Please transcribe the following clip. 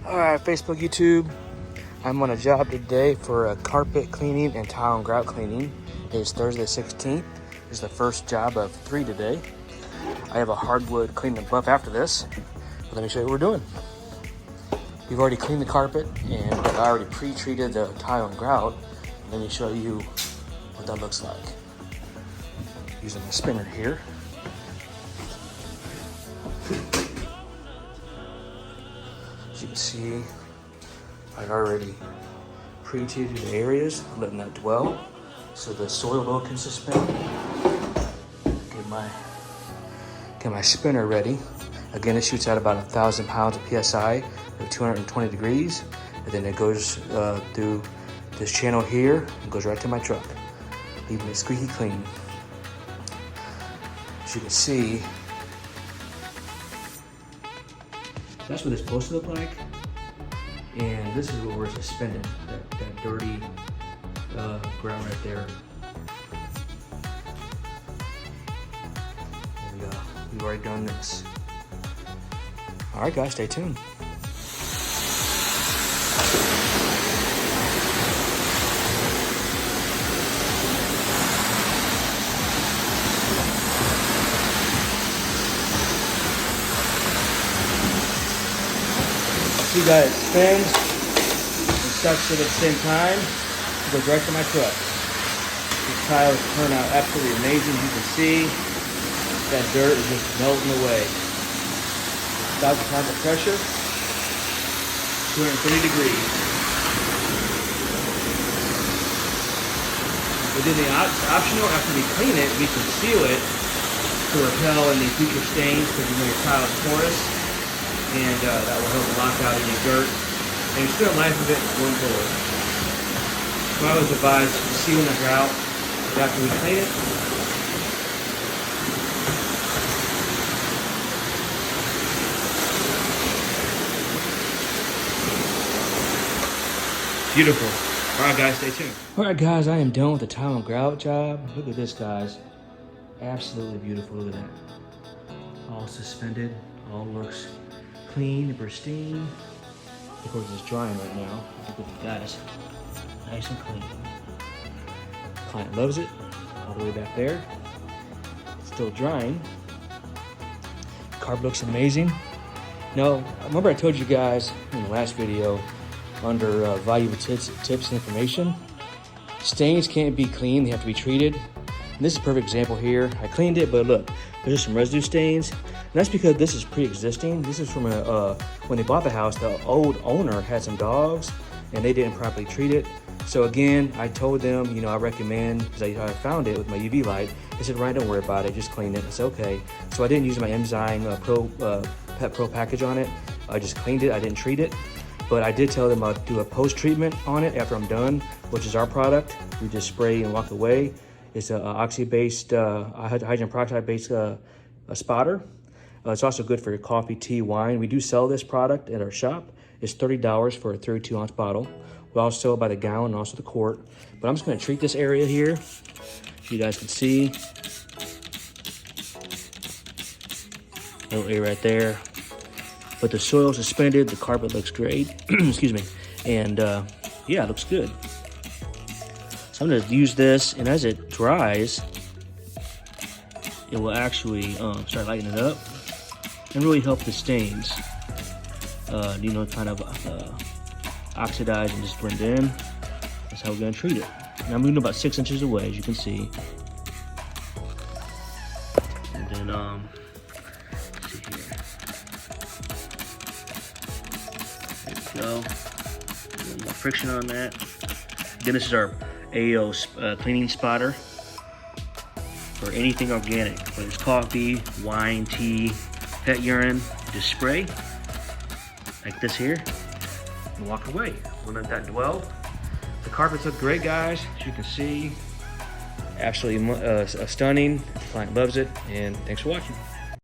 Alright, Facebook, YouTube. I'm on a job today for a carpet cleaning and tile and grout cleaning. It is Thursday the 16th. This is the first job of 3 today. I have a hardwood cleaning buff after this. But let me show you what we're doing. We've already cleaned the carpet and I already pre-treated the tile and grout. Let me show you what that looks like. Using my spinner here. As you can see, I've already pre-treated the areas, letting that dwell so the soil load can suspend. Get my spinner ready. Again, it shoots out about 1,000 pounds of PSI at 220 degrees. And then it goes through this channel here and goes right to my truck, leaving it squeaky clean. As you can see, that's what it's supposed to look like. And this is where we're suspended, that dirty ground right there. There we go. We've already done this. All right, guys, stay tuned. See that it spins and sucks it at the same time. It goes right to my truck. These tiles turn out absolutely amazing. You can see that dirt is just melting away. 1,000 pounds of pressure, 230 degrees. But then the optional, after we clean it, we can seal it to repel any future stains because you know your tile is porous. And that will help lock out any dirt and extend the life of it going forward. So I was advised sealing the grout after we clean it. Beautiful. All right, guys, stay tuned. All right, guys, I am done with the tile and grout job. Look at this, guys. Absolutely beautiful. Look at that. All suspended. All looks clean and pristine. Of course, it's drying right now. Look at you guys. Nice and clean. Client loves it. All the way back there. It's still drying. Carpet looks amazing. Now, remember I told you guys in the last video under valuable tips and information, stains can't be cleaned, they have to be treated. And this is a perfect example here. I cleaned it, but look, there's some residue stains. And that's because this is pre-existing. This is from when they bought the house, the old owner had some dogs and they didn't properly treat it. So again, I told them, you know, I recommend, because I found it with my UV light. They said, Ryan, don't worry about it, just clean it. I said, okay. So I didn't use my Enzyme Pet Pro package on it. I just cleaned it, I didn't treat it. But I did tell them I'll do a post-treatment on it after I'm done, which is our product. We just spray and walk away. It's an oxy-based, hydrogen peroxide-based spotter. It's also good for your coffee, tea, wine. We do sell this product at our shop. It's $30 for a 32-ounce bottle. We also sell it by the gallon and also the quart. But I'm just gonna treat this area here so you guys can see. Little area right there. But the soil suspended, the carpet looks great. Excuse me. And yeah, it looks good. So I'm gonna use this, and as it dries, it will actually start lightening it up and really help the stains, you know, kind of oxidize and just blend in. That's how we're gonna treat it. And I'm moving about 6 inches away, as you can see. And then, let's see here. There we go. A little more friction on that. Again, this is our AO cleaning spotter for anything organic, whether it's coffee, wine, tea, pet urine. Just spray like this here and walk away. We'll let that dwell. The carpets look great, guys. As you can see, absolutely stunning. The client loves it, and thanks for watching.